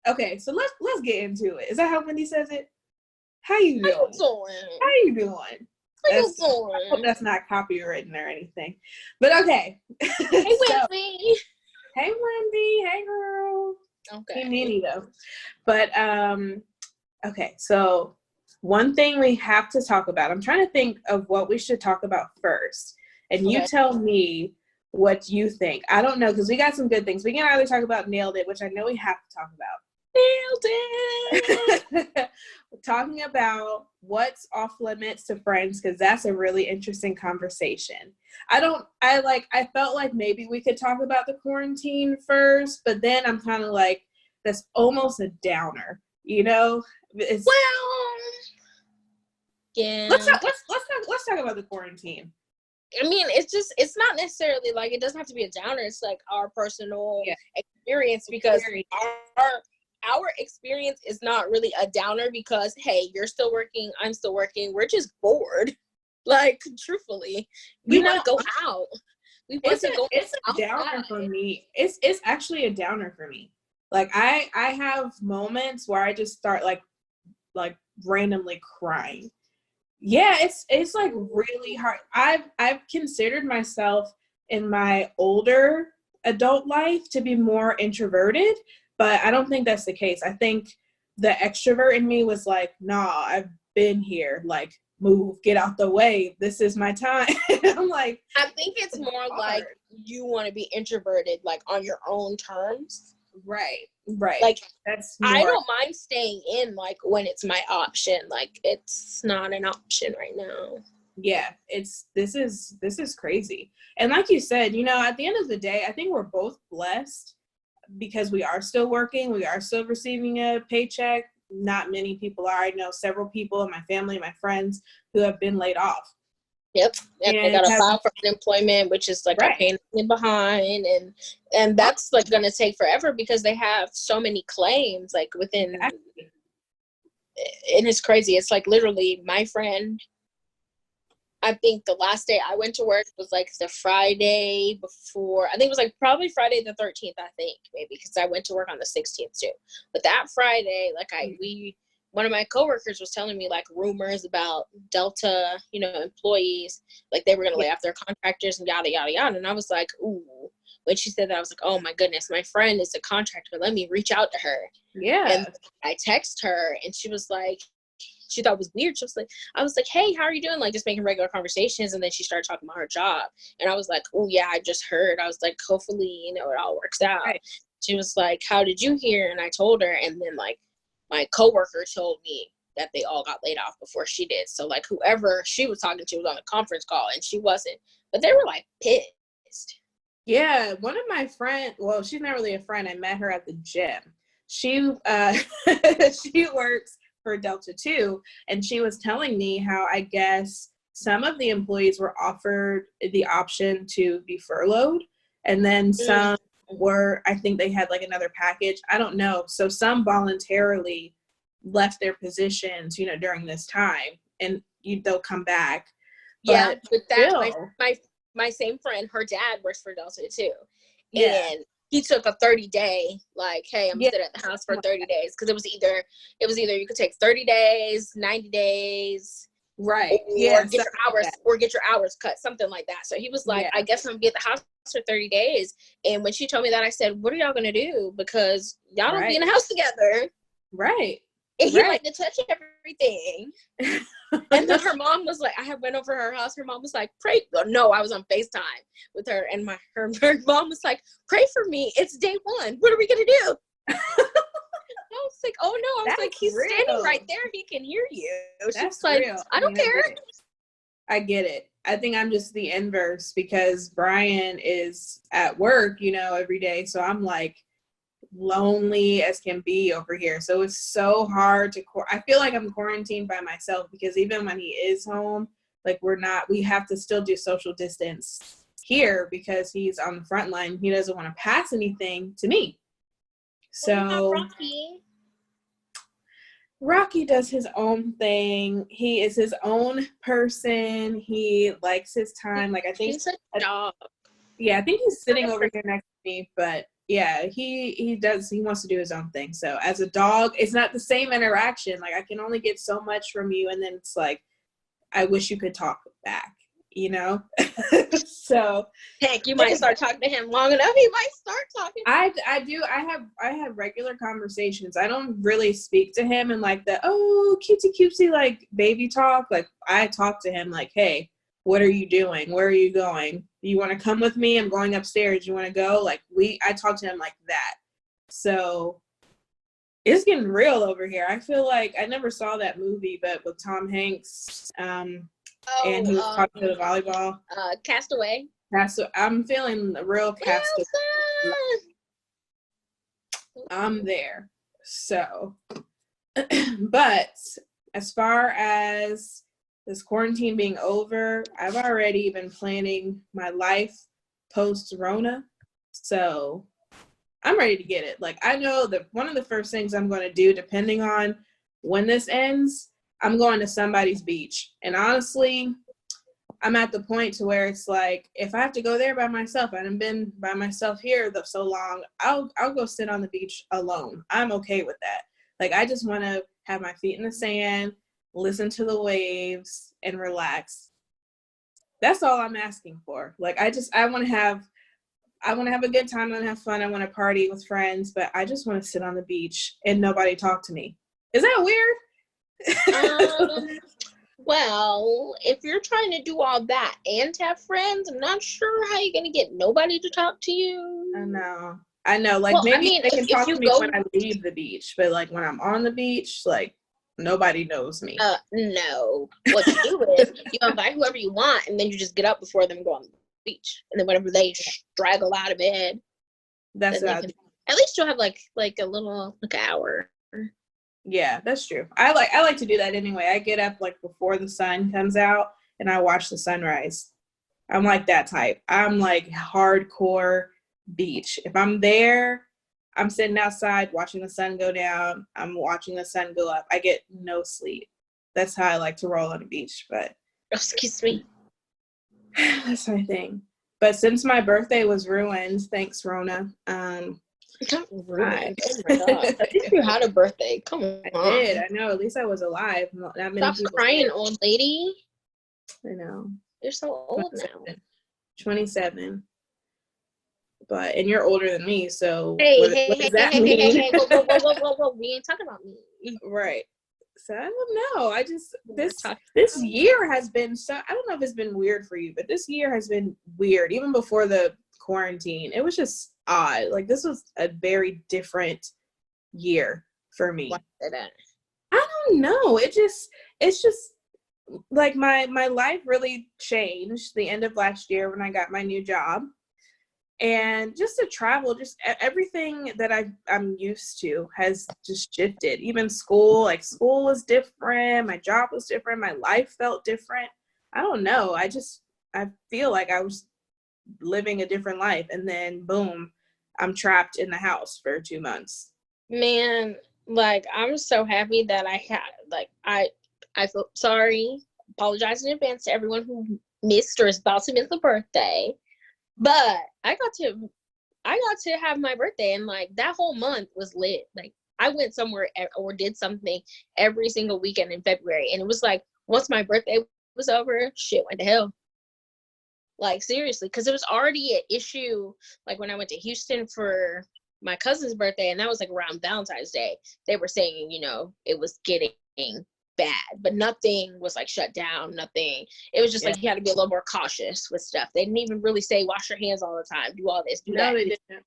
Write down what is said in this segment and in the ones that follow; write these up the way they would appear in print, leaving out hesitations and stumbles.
Okay, so let's get into it. Is that how Wendy says it? How you doing? How you doing? I hope that's not copywritten or anything. But okay. Hey, Wendy. Hey, Wendy. Hey, girl. Okay. Hey, Nene, though. But, okay, so one thing we have to talk about. I'm trying to think of what we should talk about first. And you tell me what you think. I don't know, because we got some good things. We can either talk about Nailed It, which I know we have to talk about. Nailed it. Talking about what's off limits to friends, because that's a really interesting conversation. I felt like maybe we could talk about the quarantine first, but then I'm kind of like, that's almost a downer, you know? Yeah. Let's talk about the quarantine. I mean, it's not necessarily like, it doesn't have to be a downer. It's like our personal experience, because our experience is not really a downer, because, hey, you're still working, I'm still working, we're just bored. Like, truthfully, we want to go out. It's a downer for me. It's actually a downer for me. Like, I have moments where I just start like randomly crying. Yeah, it's like really hard. I've considered myself in my older adult life to be more introverted, but I don't think that's the case. I think the extrovert in me was like, nah, I've been here. Like, move, get out the way. This is my time. I'm like, I think it's more like you want to be introverted, like on your own terms. Right. Like, that's I don't mind staying in, like, when it's my option. Like, it's not an option right now. Yeah, this is crazy. And like you said, you know, at the end of the day, I think we're both blessed because we are still working. We are still receiving a paycheck. Not many people are. I know several people in my family, my friends, who have been laid off. Yep. And they got to file for unemployment, which is like a pain behind. And that's like going to take forever because they have so many claims, like within. Exactly. And it's crazy. It's like literally my friend, I think the last day I went to work was like the Friday before. I think it was like probably Friday the 13th, I think, maybe, because I went to work on the 16th too. But that Friday, like one of my coworkers was telling me like rumors about Delta, you know, employees, like they were going to lay off their contractors and yada, yada, yada. And I was like, ooh. When she said that, I was like, oh my goodness, my friend is a contractor. Let me reach out to her. Yeah. And I text her and she was like, she thought it was weird. I was like, hey, how are you doing? Like, just making regular conversations. And then she started talking about her job. And I was like, oh yeah, I just heard. I was like, hopefully, you know, it all works out. Right. She was like, how did you hear? And I told her. And then like my coworker told me that they all got laid off before she did. So like whoever she was talking to was on a conference call and she wasn't. But they were like pissed. Yeah, one of my friends, well, she's not really a friend. I met her at the gym. She she works for Delta 2, and she was telling me how I guess some of the employees were offered the option to be furloughed, and then some were, I think they had like another package. I don't know. So some voluntarily left their positions, you know, during this time, and they'll come back. Yeah, but that my same friend, her dad works for Delta too. Yeah. And he took a 30-day, like, hey, I'm sitting at the house for 30 days. Because it was either you could take 30 days, 90 days, right? Or get your hours cut, something like that. So he was like, I guess I'm gonna be at the house for 30 days. And when she told me that, I said, what are y'all gonna do? Because y'all don't be in the house together. Right. And he liked to touch everything. And then her mom was like, I went over her house. Her mom was like, pray. No, I was on FaceTime with her. And her mom was like, pray for me. It's day one. What are we going to do? I was like, oh no. I was like, he's standing right there. He can hear you. She was like, I don't care. I get it. I think I'm just the inverse because Brian is at work, you know, every day. So I'm like, lonely as can be over here. So it's so hard to I feel like I'm quarantined by myself because even when he is home, like we have to still do social distance here because he's on the front line. He doesn't want to pass anything to me. So Rocky does his own thing. He is his own person. He likes his time. Like, I think he's a dog. Yeah, I think he's sitting over here next to me, but yeah, he wants to do his own thing. So as a dog, it's not the same interaction. Like, I can only get so much from you, and then it's like, I wish you could talk back, you know? So heck, you might start talking to him long enough, he might start talking. I have regular conversations. I don't really speak to him in like the cutesy like baby talk. Like, I talk to him like, hey, what are you doing? Where are you going? You want to come with me? I'm going upstairs. You want to go? Like, I talk to him like that. So it's getting real over here. I feel like I never saw that movie, but with Tom Hanks, and he was talking to the volleyball. Castaway. I'm feeling the real Castaway. I'm there. So, but as far as this quarantine being over, I've already been planning my life post-Rona. So I'm ready to get it. Like, I know that one of the first things I'm going to do, depending on when this ends, I'm going to somebody's beach. And honestly, I'm at the point to where it's like, if I have to go there by myself, I haven't been by myself here so long, I'll go sit on the beach alone. I'm okay with that. Like, I just want to have my feet in the sand, listen to the waves, and relax. That's all I'm asking for. Like, I want to have a good time. I want to have fun. I want to party with friends, but I just want to sit on the beach and nobody talk to me. Is that weird? Well, if you're trying to do all that and have friends, I'm not sure how you're going to get nobody to talk to you. I know. Like, maybe they can talk to me when I leave the beach, but like when I'm on the beach, like, nobody knows me. No. What you do is you invite whoever you want, and then you just get up before them and go on the beach. And then whenever they straggle out of bed, at least you'll have like a little hour. Yeah, that's true. I like to do that anyway. I get up like before the sun comes out and I watch the sunrise. I'm like that type. I'm like hardcore beach. If I'm there, I'm sitting outside watching the sun go down. I'm watching the sun go up. I get no sleep. That's how I like to roll on the beach. But excuse me. That's my thing. But since my birthday was ruined, thanks Rona. Not ruined. Oh my god! At least you had a birthday. Come on. I did. I know. At least I was alive. Not many Stop people crying, old lady. I know. You're so old 27. Now. 27. And you're older than me, so hey, what does that mean? Hey, whoa. We ain't talking about me. Right. So I don't know. I just this year has been so, I don't know if it's been weird for you, but this year has been weird. Even before the quarantine, it was just odd. Like, this was a very different year for me. Why did that? I don't know. It's just like my life really changed the end of last year when I got my new job. And just to travel, just everything that I'm used to has just shifted. Even school was different. My job was different. My life felt different. I don't know. I feel like I was living a different life. And then boom, I'm trapped in the house for 2 months. Man, like, I'm so happy that I feel sorry. Apologize in advance to everyone who missed or is about to miss a birthday. But I got to have my birthday, and like that whole month was lit. Like, I went somewhere or did something every single weekend in February, and it was like once my birthday was over, shit went to hell. Like, seriously, because it was already an issue. Like, when I went to Houston for my cousin's birthday, and that was like around Valentine's Day, they were saying, it was getting bad, but nothing was like shut down. Nothing. It was just like you had to be a little more cautious with stuff. They didn't even really say wash your hands all the time, do all this, do that. They didn't.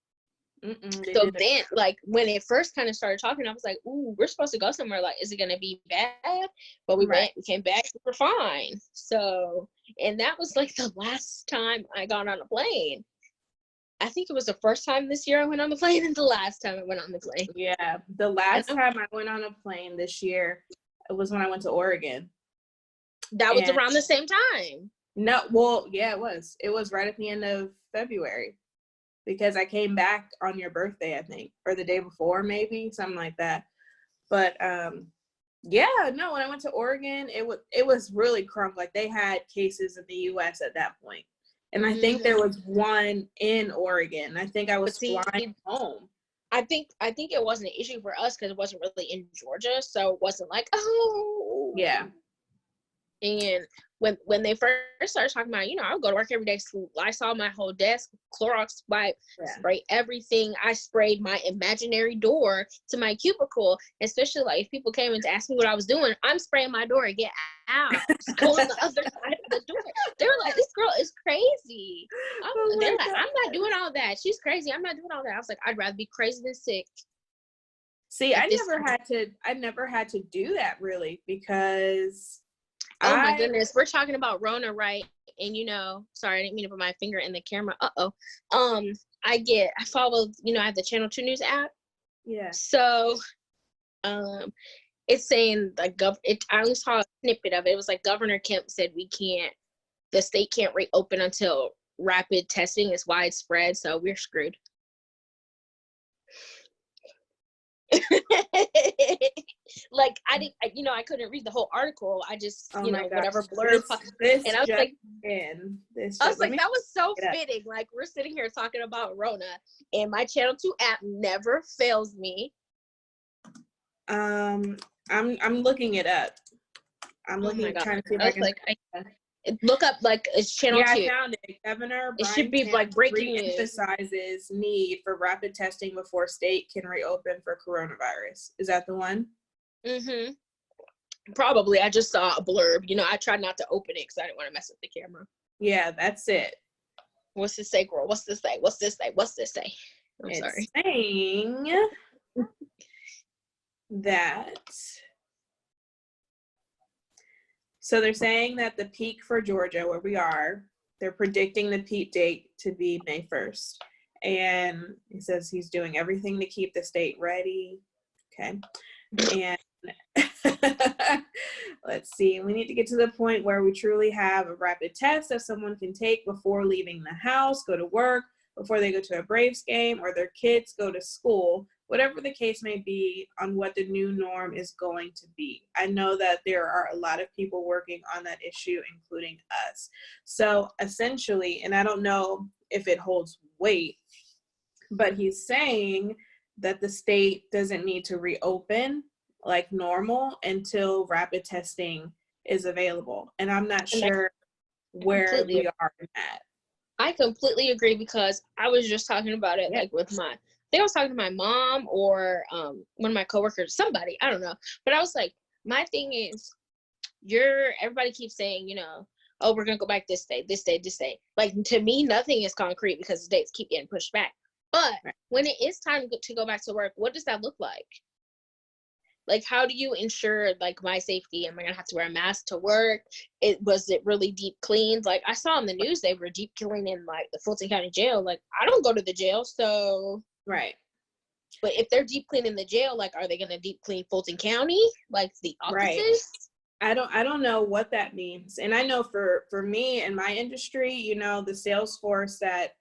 They didn't. Then, like, when it first kind of started talking, I was like, "Ooh, we're supposed to go somewhere. Like, is it gonna be bad?" But we went, we came back, we were fine. So, and that was like the last time I got on a plane. I think it was the first time this year I went on the plane, and the last time I went on the plane. Yeah, the last time I went on a plane this year, it was when I went to Oregon. That was around the same time. No, well, yeah, it was. It was right at the end of February, because I came back on your birthday, I think, or the day before, maybe something like that. But Yeah, no, when I went to Oregon, it was really crunk. Like they had cases in the US at that point. And I think there was one in Oregon. I think I was flying home. I think it wasn't an issue for us because it wasn't really in Georgia, so it wasn't like, oh. Yeah. And when they first started talking about, I would go to work every day, Lysol my whole desk, Clorox wipe, spray everything. I sprayed my imaginary door to my cubicle, especially like if people came in to ask me what I was doing, I'm spraying my door and get out. Just go on the other side of the door. They were like, this girl is crazy. They're like, I'm not doing all that. She's crazy. I'm not doing all that. I was like, I'd rather be crazy than sick. See, I never had to do that really because oh my goodness, we're talking about Rona, right? And sorry, I didn't mean to put my finger in the camera. I follow, I have the Channel 2 News app. Yeah. So, it's saying like I only saw a snippet of it. It was like Governor Kemp said the state can't reopen until rapid testing is widespread. So we're screwed. Like I couldn't read the whole article. I just whatever blurb, and I was like, that was so fitting. Like we're sitting here talking about Rona, and my Channel 2 app never fails me. I'm looking it up. I'm looking trying to see if I can look up like it's Channel 2. I found it. Governor Brian should be like breaking news. Emphasizes need for rapid testing before state can reopen for coronavirus. Is that the one? Mm-hmm. Probably. I just saw a blurb. I tried not to open it because I didn't want to mess with the camera. Yeah, that's it. What's this say, girl? What's this say? What's this say? What's this say? I'm sorry. Saying that. So they're saying that the peak for Georgia, where we are, they're predicting the peak date to be May 1st. And he says he's doing everything to keep the state ready. Okay. And let's see, we need to get to the point where we truly have a rapid test that someone can take before leaving the house, go to work, before they go to a Braves game, or their kids go to school, whatever the case may be on what the new norm is going to be. I know that there are a lot of people working on that issue, including us. So essentially, and I don't know if it holds weight, but he's saying that the state doesn't need to reopen like normal until rapid testing is available. And I'm not sure where we are in that. I completely agree because I was just talking about it like with I think I was talking to my mom or one of my coworkers, somebody, I don't know. But I was like, my thing is everybody keeps saying, oh, we're gonna go back this day. Like to me, nothing is concrete because the dates keep getting pushed back. But when it is time to go back to work, what does that look like? Like, how do you ensure like my safety? Am I gonna have to wear a mask to work? Was it really deep cleaned? Like I saw on the news they were deep cleaning like the Fulton County Jail. Like I don't go to the jail, so right. But if they're deep cleaning the jail, like are they gonna deep clean Fulton County, like the offices? Right. I don't know what that means. And I know for me in my industry, the sales force that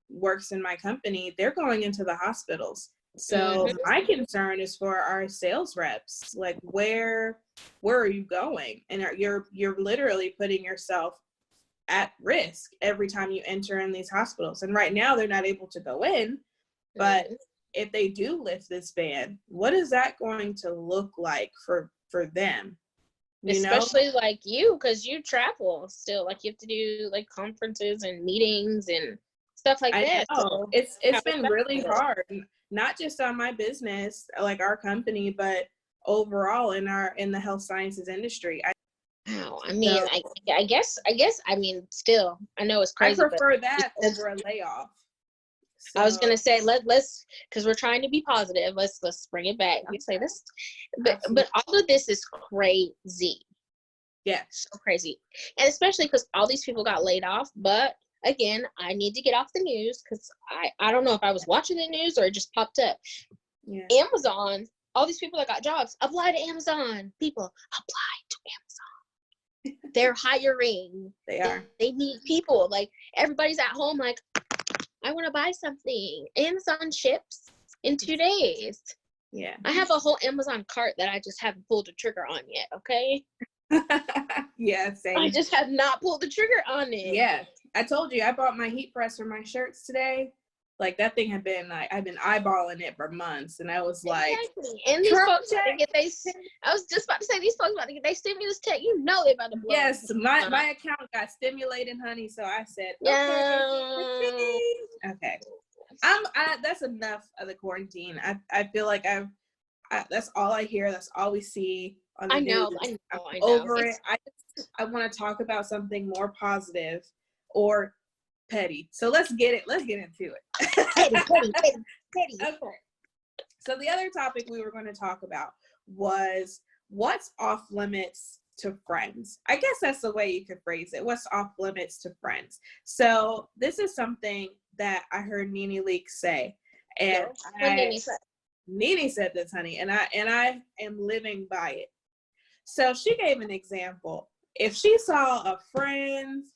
works in my company, they're going into the hospitals. So my concern is for our sales reps, like where are you going? And you're literally putting yourself at risk every time you enter in these hospitals. And right now they're not able to go in, but if they do lift this ban, what is that going to look like for them? Especially like you, because you travel still, like you have to do like conferences and meetings and stuff like that. So it's been really hard, not just on my business, like our company, but overall in the health sciences industry. I mean, I guess, I mean, still, I know it's crazy. I prefer that over a layoff. So, I was gonna say let's because we're trying to be positive. Let's bring it back. I'm say this, but all of this is crazy. Yeah, so crazy, and especially because all these people got laid off. But again, I need to get off the news because I don't know if I was watching the news or it just popped up. Yeah. Amazon, all these people that got jobs, apply to Amazon. People apply to Amazon. They're hiring. They are. They need people. Like everybody's at home. Like I want to buy something. Amazon ships in 2 days. Yeah. I have a whole Amazon cart that I just haven't pulled the trigger on yet, okay? Yeah, same. I just have not pulled the trigger on it. Yeah. I told you I bought my heat press for my shirts today. Like that thing had been like I've been eyeballing it for months, and I was like, exactly. And these folks about to get I was just about to say these folks about to get their stimulus check. You know they about to blow. Yes, my account got stimulated, honey. So I said, okay. That's enough of the quarantine. I feel like that's all I hear. That's all we see on the news. I know. Over it. I want to talk about something more positive or petty. So let's get into it. petty. Okay. So the other topic we were going to talk about was what's off limits to friends. I guess that's the way you could phrase it. What's off limits to friends? So this is something that I heard Nene Leak say, and Nene said this, honey, and I am living by it. So she gave an example. If she saw a friend's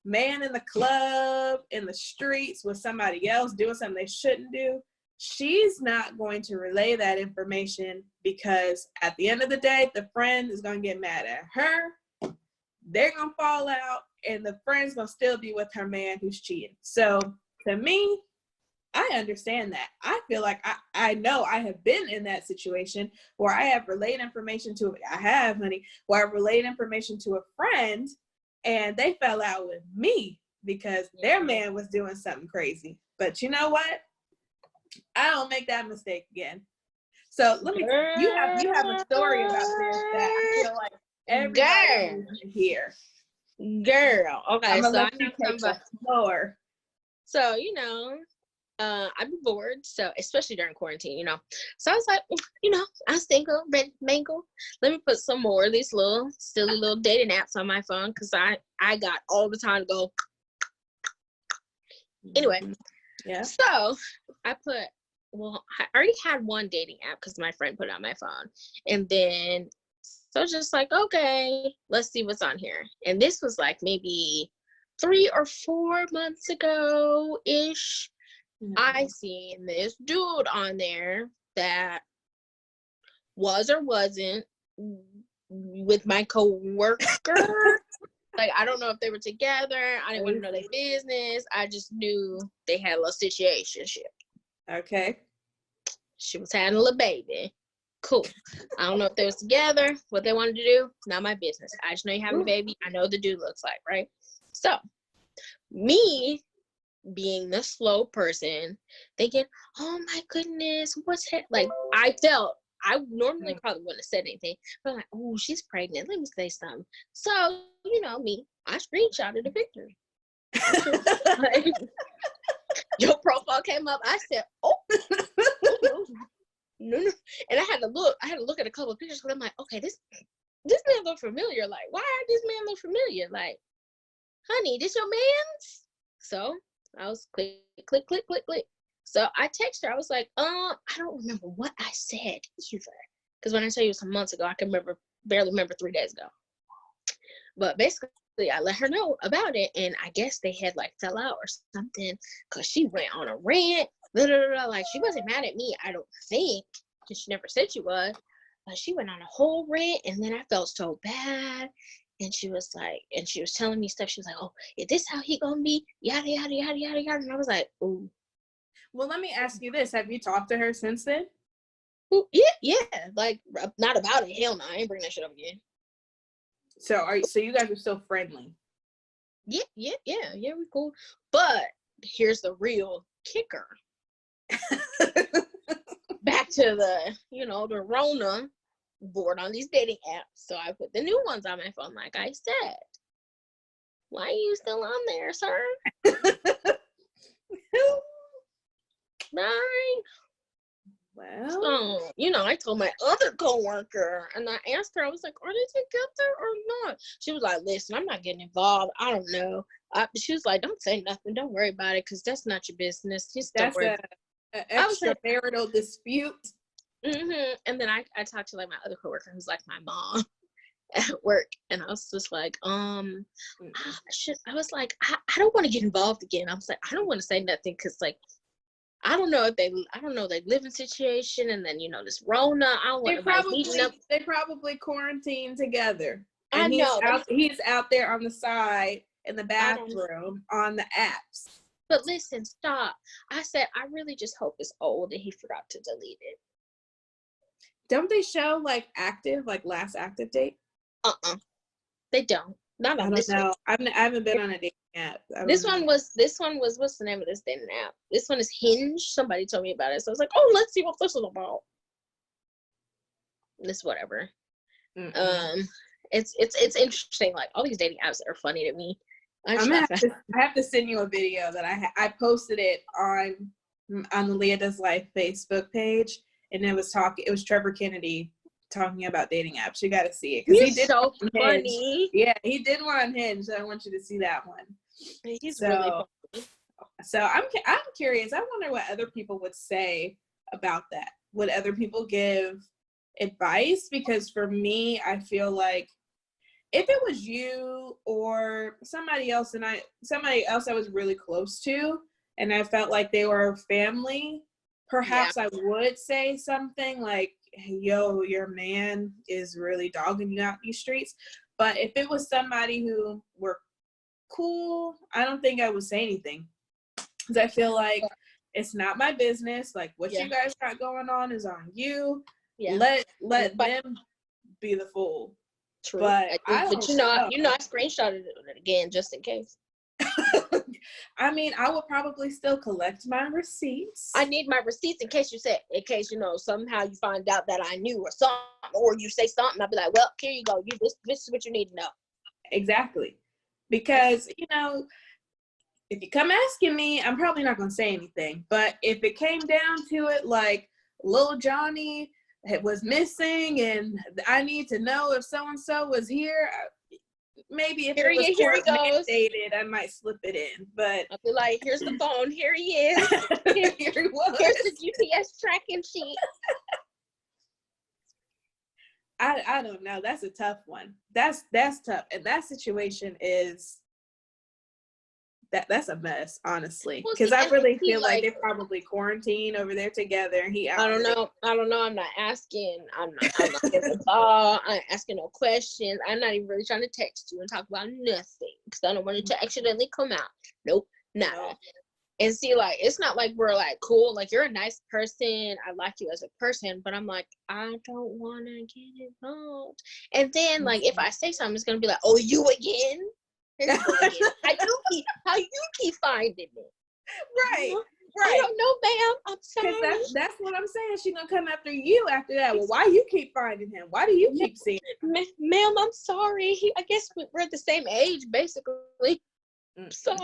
man in the club, in the streets with somebody else doing something they shouldn't do, she's not going to relay that information because at the end of the day, the friend is going to get mad at her. They're going to fall out and the friend's going to still be with her man who's cheating. So to me, I understand that. I feel like I know I have been in that situation where I have relayed information to, where I relayed information to a friend and they fell out with me because their man was doing something crazy. But you know what? I don't make that mistake again. So let me, you have a story about this that I feel like everybody needs to hear. Girl, okay, I'm gonna so let you take the floor. So, I'm bored, so especially during quarantine, So I was like, I'm single, ready to mingle. Let me put some more of these little silly little dating apps on my phone because I got all the time to go. Anyway, yeah. So I already had one dating app because my friend put it on my phone, and then so just like, okay, let's see what's on here. And this was like maybe 3 or 4 months ago ish. I seen this dude on there that was or wasn't with my coworker. Like, I don't know if they were together. I didn't want to know their business. I just knew they had a little situationship. Okay. She was having a little baby. Cool. I don't know if they was together, what they wanted to do, not my business. I just know you're having a baby. I know what the dude looks like, right? So, me being the slow person, thinking, oh my goodness, like, I normally probably wouldn't have said anything, but I'm like, oh, she's pregnant. Let me say something. So, me, I screenshotted the picture. Like, your profile came up. I said, oh, no. And I had to look at a couple of pictures because I'm like, okay, this man look familiar. Like, why does this man look familiar? Like, honey, this your man's? So I was click. So I texted her. I was like, I don't remember what I said either. Because when I tell you some months ago, I can barely remember 3 days ago. But basically, I let her know about it, and I guess they had like fell out or something because she went on a rant. Like, she wasn't mad at me, I don't think, because she never said she was. But she went on a whole rant, and then I felt so bad. And she was telling me stuff. She was like, "Oh, is this how he gonna be? Yada yada yada yada yada." And I was like, "Ooh." Well, let me ask you this: have you talked to her since then? Ooh, yeah. Like, not about it. Hell no, I ain't bring that shit up again. So you guys are still friendly? Yeah, we cool. But here's the real kicker. Back to the, the Rona board on these dating apps. So I put the new ones on my phone, like I said. Why are you still on there, sir? Right. Well, so, I told my other coworker, and I asked her, I was like, are they together or not? She was like, listen, I'm not getting involved. I don't know. She was like, don't say nothing. Don't worry about it, because that's not your business. Just don't worry. An extramarital dispute. Mm-hmm. And then I talked to like my other coworker who's like my mom at work, and I was just like, I was like, I don't want to get involved again. I was like, I don't want to say nothing because like I don't know their living situation, and then this Rona. I don't want nobody meeting up. They probably quarantined together, I and know he's out there on the side in the bathroom on the apps. But listen, stop. I said I really just hope it's old and he forgot to delete it. Don't they show like last active date? They don't. Not on this one. I haven't been on a dating app. This one was what's the name of this dating app? This one is Hinge. Somebody told me about it. So I was like, oh, let's see what this is about. This whatever. Mm-hmm. It's interesting. Like all these dating apps are funny to me. I have to send you a video that I posted it on the Leah Does Life Facebook page, and it was Trevor Kennedy talking about dating apps. You got to see it because he did so funny. Yeah, he did one on Hinge. So I want you to see that one. He's really funny. So I'm curious. I wonder what other people would say about that. Would other people give advice? Because for me, I feel like if it was you or somebody else I was really close to, and I felt like they were family, perhaps I would say something like, hey, yo, your man is really dogging you out these streets. But if it was somebody who were cool, I don't think I would say anything. Because I feel like it's not my business. Like what you guys got going on is on you. Yeah. Let them be the fool. True. But I screenshotted it again just in case. I mean, I would probably still collect my receipts. I need my receipts in case somehow you find out that I knew or something, or you say something. I'll be like, well, here you go. This is what you need to know. Exactly. Because, if you come asking me, I'm probably not going to say anything. But if it came down to it, like Lil Johnny was missing and I need to know if so-and-so was here, maybe if it was court mandated, I might slip it in. But I'll be like, here's the phone. Here he is. Here he was. Here's the GPS tracking sheet. I don't know. That's a tough one. That's tough. And that situation is that's a mess, honestly. Because I really feel like they probably quarantine over there together. I don't know. I'm not asking. I'm not getting the ball. I'm asking no questions. I'm not even really trying to text you and talk about nothing because I don't want it to accidentally come out. Nope, nada. No. And see, like, it's not like we're like cool. Like, you're a nice person. I like you as a person, but I'm like, I don't want to get involved. And then, like, if I say something, it's gonna be like, oh, you again? How you keep finding me? Right. I don't know, ma'am. I'm sorry. That's what I'm saying. She's gonna come after you after that. Well, why you keep finding him? Why do you keep seeing him? Ma'am, I'm sorry. I guess we're the same age, basically. I'm sorry.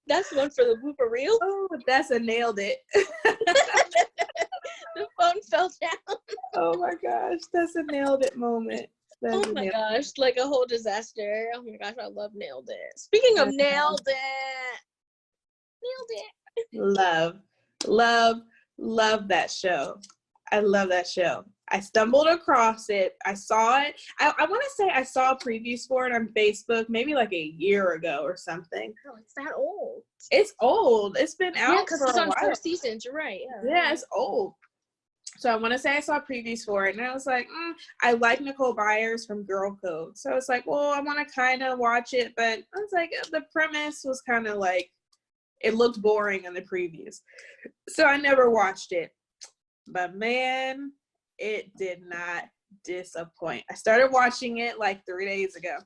That's one for the blooper reel. Oh, that's a nailed it. The phone fell down. Oh my gosh, that's a nailed it moment. Oh my gosh, like a whole disaster. Oh my gosh, I love nailed it. Speaking of nailed it. Love that show. I love that show. I stumbled across it. I saw it. I want to say I saw previews for it on Facebook maybe like a year ago or something. Oh, it's that old. It's old. It's been out because it's on 4 seasons. You're right. Yeah, it's old. So I want to say I saw previews for it, and I was like, I like Nicole Byers from Girl Code. So I was like, well, I want to kind of watch it, but I was like, the premise was kind of like, it looked boring in the previews. So I never watched it. But man, it did not disappoint. I started watching it like 3 days ago.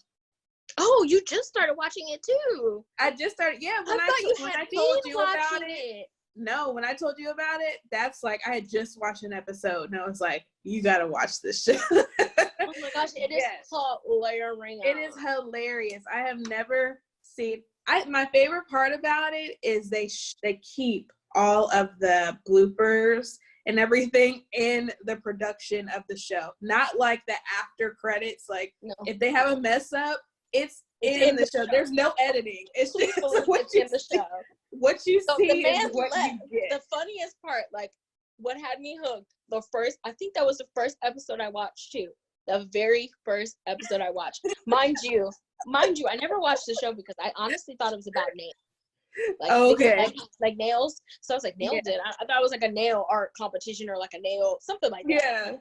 Oh, you just started watching it too? I just started, yeah. When I told you about it. No, when I told you about it, that's like I had just watched an episode and I was like, you gotta watch this show. Oh my gosh, it is hilarious. It is hilarious. I have never seen my favorite part about it is they keep all of the bloopers and everything in the production of the show. Not like the after credits. Like if they have a mess up, it's in the show. There's no editing. It's just what you in the show. What you see is what you get. The funniest part, like what had me hooked, I think that was the first episode I watched too. The very first episode I watched. Mind you, mind you, I never watched the show because I honestly thought it was about nails. Like, okay. like nails. So I was like, nailed it. I thought it was like a nail art competition or like a nail, something like that. Yeah.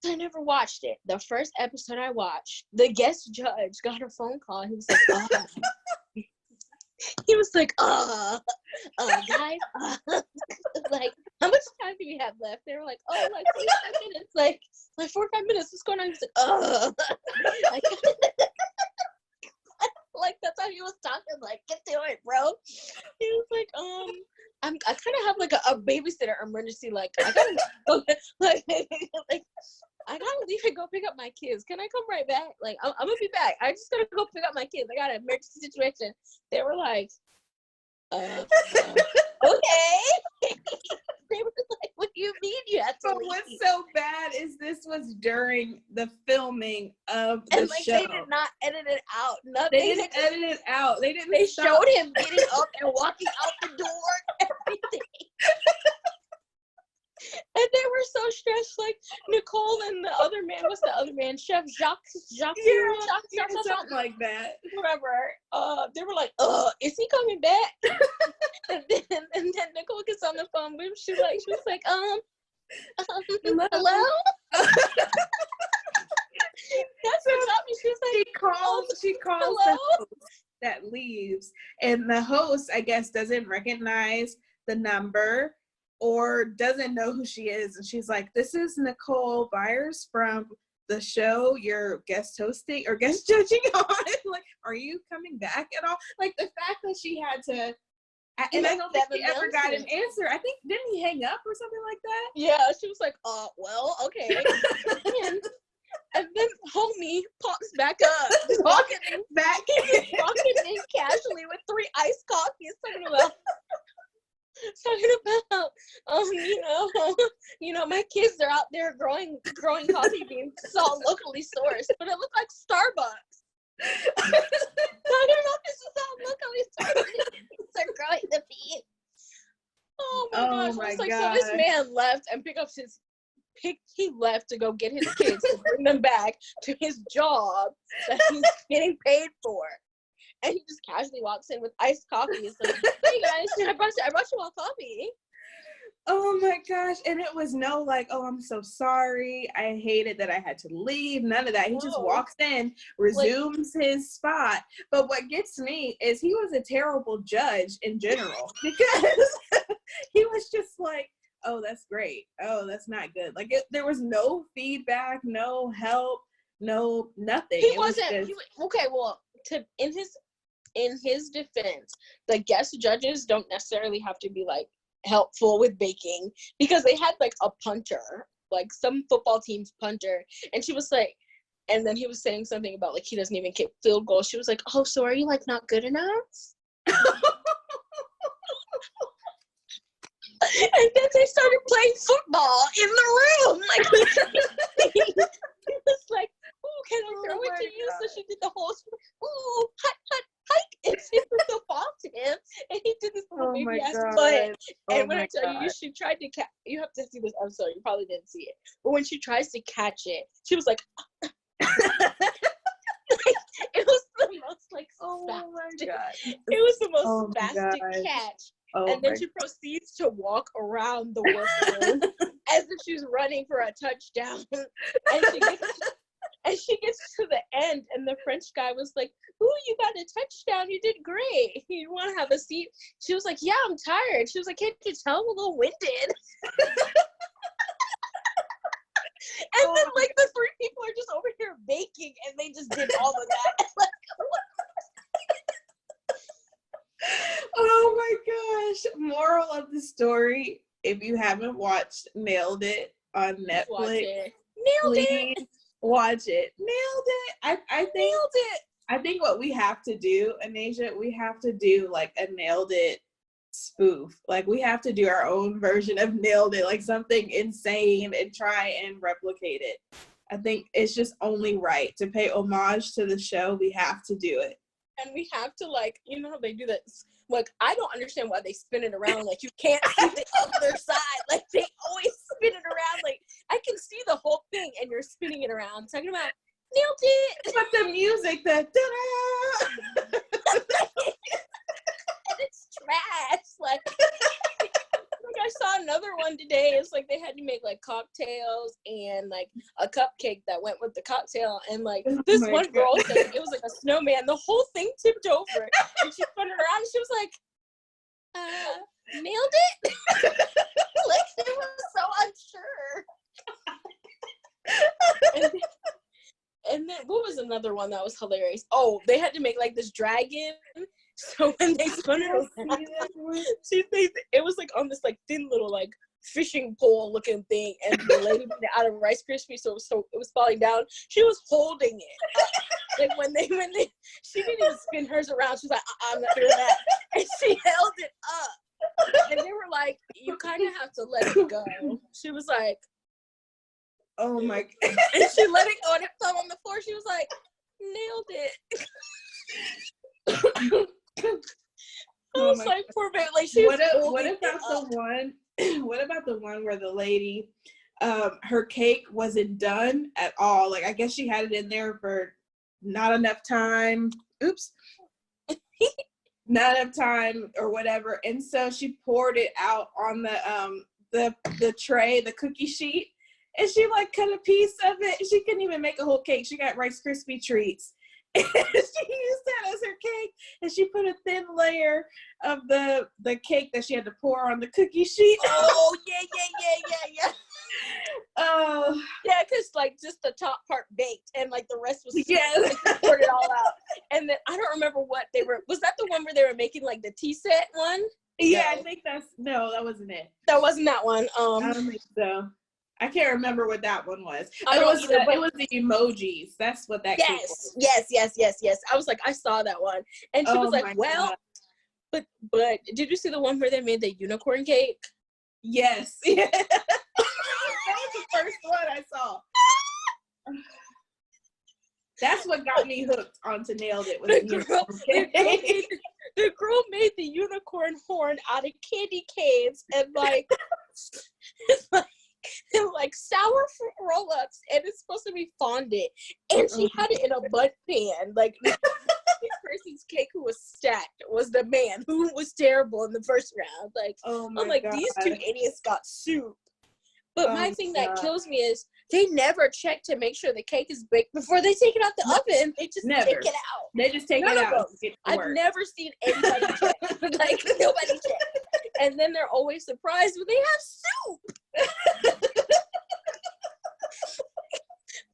So I never watched it. The first episode I watched, the guest judge got a phone call. He was like, he was like, guys, like, how much time do we have left? They were like, oh, like 45 minutes, like 45 minutes. What's going on? He was like, like that's how he was talking. Like, get to it, bro. He was like, I kind of have like a babysitter emergency. Like, I gotta go, like I gotta leave and go pick up my kids. Can I come right back? Like, I'm gonna be back. I just gotta go pick up my kids. I got an emergency situation. They were like, okay. They were like, what do you mean you have to leave? What's so bad is this was during the filming of the and like show. they did not edit it out. Nothing. They didn't edit it out. They showed him getting up and walking out the door. Everything. And they were so stressed. Like Nicole and the other man. What's the other man? Chef Jacques, something like that. Whatever. They were like, is he coming back? and then Nicole gets on the phone with him. She was like, hello? That's what taught me. She was like, she calls hello? the host that leaves, and the host, I guess, doesn't recognize the number or doesn't know who she is, and she's like, this is Nicole Byers from the show you're guest hosting or guest judging on. Like, are you coming back at all? Like, the fact that she had to, and I don't think she ever got an answer. I think, didn't he hang up or something like that? Yeah, she was like, well, okay. And then homie pops back up, walking in casually with 3 iced coffees, talking about, my kids are out there growing coffee beans. It's all locally sourced, but it looked like Starbucks. Talking about this is all locally sourced. They're growing the beans. Oh my gosh! My it's like, gosh. so this man left and he left to go get his kids to bring them back to his job that he's getting paid for. And he just casually walks in with iced coffee. It's like, hey guys, I brought you all coffee. Oh my gosh. And it was no like, oh, I'm so sorry. I hated that I had to leave. None of that. He just walks in, resumes his spot. But what gets me is he was a terrible judge in general because he was just like, oh, that's great. Oh, that's not good. Like, there was no feedback, no help, no nothing. He wasn't. In his defense, the guest judges don't necessarily have to be like helpful with baking because they had like a punter, like some football team's punter, and she was like, and then he was saying something about like he doesn't even kick field goals. She was like, oh, so are you like not good enough? And then they started playing football in the room. Like, he was like, "Ooh, can I throw it to you?" So she did the whole, "Ooh, hike," and she threw the ball to him, and he did this little baby ass butt. And when I tell you, she tried to catch. You have to see this. I'm sorry, you probably didn't see it. But when she tries to catch it, she was like, it was the most like spastic. It was the most spastic catch. And then she proceeds to walk around the workroom as if she's running for a touchdown. And she gets to the end, and the French guy was like, "Ooh, you got a touchdown. You did great. You want to have a seat?" She was like, "Yeah, I'm tired." She was like, "Can't you tell I'm a little winded?" And then like the 3 people are just over here baking, and they just did all of that. Oh my gosh. Moral of the story, if you haven't watched Nailed It on Netflix, please watch it. Nailed it. I think what we have to do, Anasia, we have to do like a Nailed It spoof. Like, we have to do our own version of Nailed It, like something insane, and try and replicate it. I think it's just only right to pay homage to the show. We have to do it. And we have to, like, you know how they do that? Like, I don't understand why they spin it around. Like, you can't see the other side. Like, they always spin it around. Like, I can see the whole thing, and you're spinning it around. Talking about, nailed it. But the music, the da-da, one today. It's like they had to make like cocktails and like a cupcake that went with the cocktail. And like this one girl said it was like a snowman. The whole thing tipped over, and she spun it around. And she was like, nailed it. Like she was so unsure. And then what was another one that was hilarious? Oh, they had to make like this dragon. So when they spun it around, it was like on this like thin little like fishing pole looking thing, and the lady made it out of Rice Krispies, so it was falling down. She was holding it up. Like when they she didn't even spin hers around. She was like, I'm not doing that, and she held it up. And they were like, you kind of have to let it go. She was like, oh my God. And she let it go and it fell on the floor. She was like, nailed it. I was like, poor baby. Like, what about the one where the lady, her cake wasn't done at all? Like, I guess she had it in there for not enough time. Oops. Not enough time or whatever. And so she poured it out on the tray, the cookie sheet. And she like cut a piece of it. She couldn't even make a whole cake. She got Rice Krispie treats. And she used that as her cake. And she put a thin layer of the cake that she had to pour on the cookie sheet. Oh, yeah. Oh. Yeah, because like just the top part baked and like the rest was like, poured it all out. And then I don't remember what they were. Was that the one where they were making like the tea set one? Yeah, no. I think that wasn't it. That wasn't that one. I don't think so. I can't remember what that one was. It was the emojis. That's what that cake was. Yes. I was like, I saw that one. And she was like, well, God. but did you see the one where they made the unicorn cake? Yes. Yeah. That was the first one I saw. That's what got me hooked onto Nailed It. The girl made the unicorn horn out of candy canes and like sour fruit roll-ups, and it's supposed to be fondant, and she had it in a butt pan. Like the person's cake who was stacked was the man who was terrible in the first round. Like, I'm like, God. These two idiots got soup. But my thing that kills me is they never check to make sure the cake is baked before they take it out the oven. They just take it out. They just take it out. I've never seen anybody check. Like, nobody checked. And then they're always surprised when they have soup.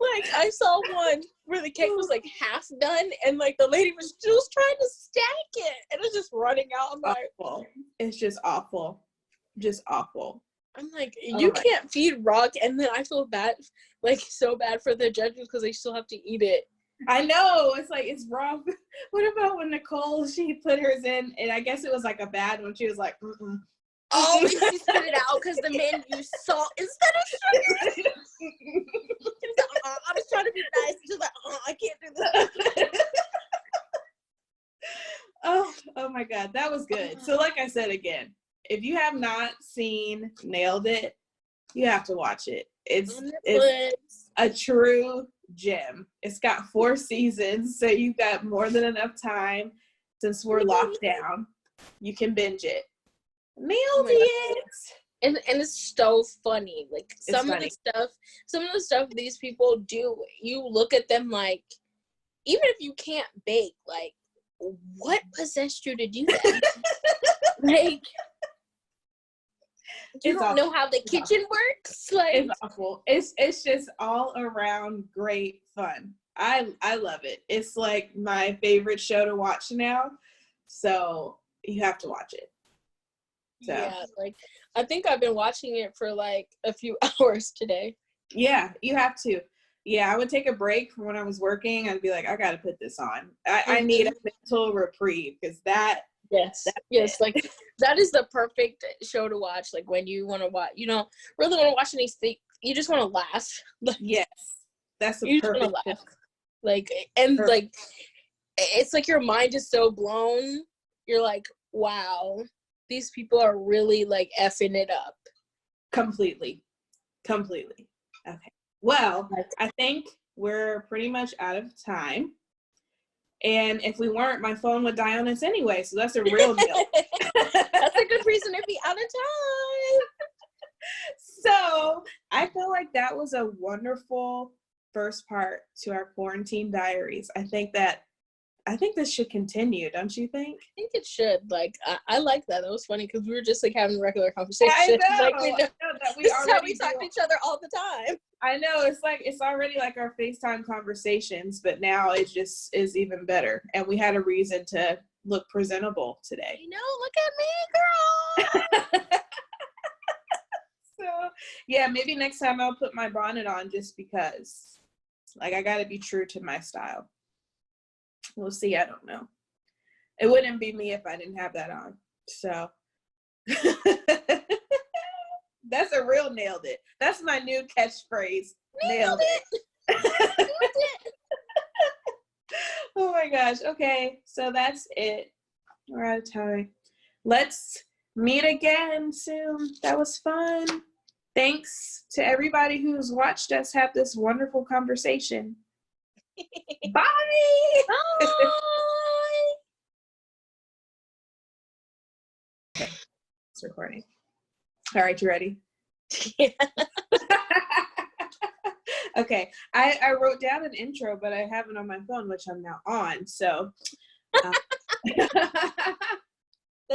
Like, I saw one where the cake was like half done and like the lady was just trying to stack it and it was just running out. I'm like, awful. It's just awful. Just awful. I'm like, you can't feed raw, and then I feel bad, like so bad for the judges because they still have to eat it. I know, it's like, it's raw. What about when Nicole, she put hers in, and I guess it was like a bad one. She was like, mm-mm. Oh, and she spit it out because the man used salt instead of sugar. I was trying to be nice. She's like, I can't do this. Oh my God, that was good. So like I said again, if you have not seen Nailed It, you have to watch it. It's a true gem. It's got 4 seasons, so you've got more than enough time since we're locked down. You can binge it. Nailed it. And it's so funny. Like some of the stuff these people do, you look at them like, even if you can't bake, like, what possessed you to do that? Like, you don't know how the kitchen works. Like, it's awful. It's just all around great fun. I love it. It's like my favorite show to watch now. So you have to watch it. So. Yeah, like I think I've been watching it for like a few hours today. Yeah, you have to. Yeah, I would take a break from when I was working. I'd be like, I got to put this on. I need a mental reprieve because that. Yes, like that is the perfect show to watch. Like when you want to watch, you don't really want to watch anything. You just want to laugh. Like, yes, that's a you perfect. Just want to laugh. Like and perfect. Like it's like your mind is so blown. You're like, wow, these people are really like effing it up. Completely. Okay. Well, I think we're pretty much out of time. And if we weren't, my phone would die on us anyway. So that's a real deal. That's a good reason to be out of time. So I feel like that was a wonderful first part to our quarantine diaries. I think this should continue, don't you think? I think it should. Like, I like that. That was funny because we were just like having a regular conversation. I know. Like, we know that we this already is how we talk to each other all the time. I know, it's already like our FaceTime conversations, but now it just is even better. And we had a reason to look presentable today. You know, look at me, girl. So yeah, maybe next time I'll put my bonnet on just because. Like, I gotta be true to my style. We'll see. I don't know. It wouldn't be me if I didn't have that on. So that's a real nailed it. That's my new catchphrase. Nailed it. Oh my gosh. Okay. So that's it. We're out of time. Let's meet again soon. That was fun. Thanks to everybody who's watched us have this wonderful conversation. Bye. Bye. Okay, it's recording. All right, you ready? Yeah. Okay, I wrote down an intro, but I have it on my phone, which I'm now on. So that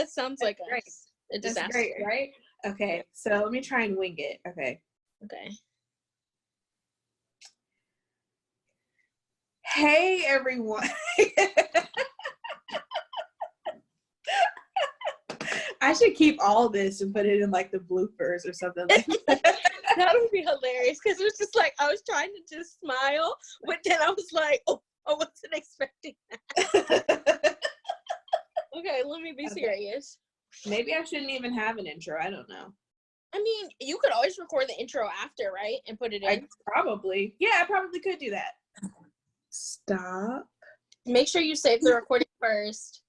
sounds like great. A disaster. That's great, right? Okay, so let me try and wing it. Okay. Hey, everyone. I should keep all this and put it in like the bloopers or something like that. That would be hilarious because it was just like I was trying to just smile, but then I was like, oh, I wasn't expecting that. Okay, let me be serious. Maybe I shouldn't even have an intro. I don't know. I mean, you could always record the intro after, right? And put it in. I probably could do that. Stop. Make sure you save the recording first.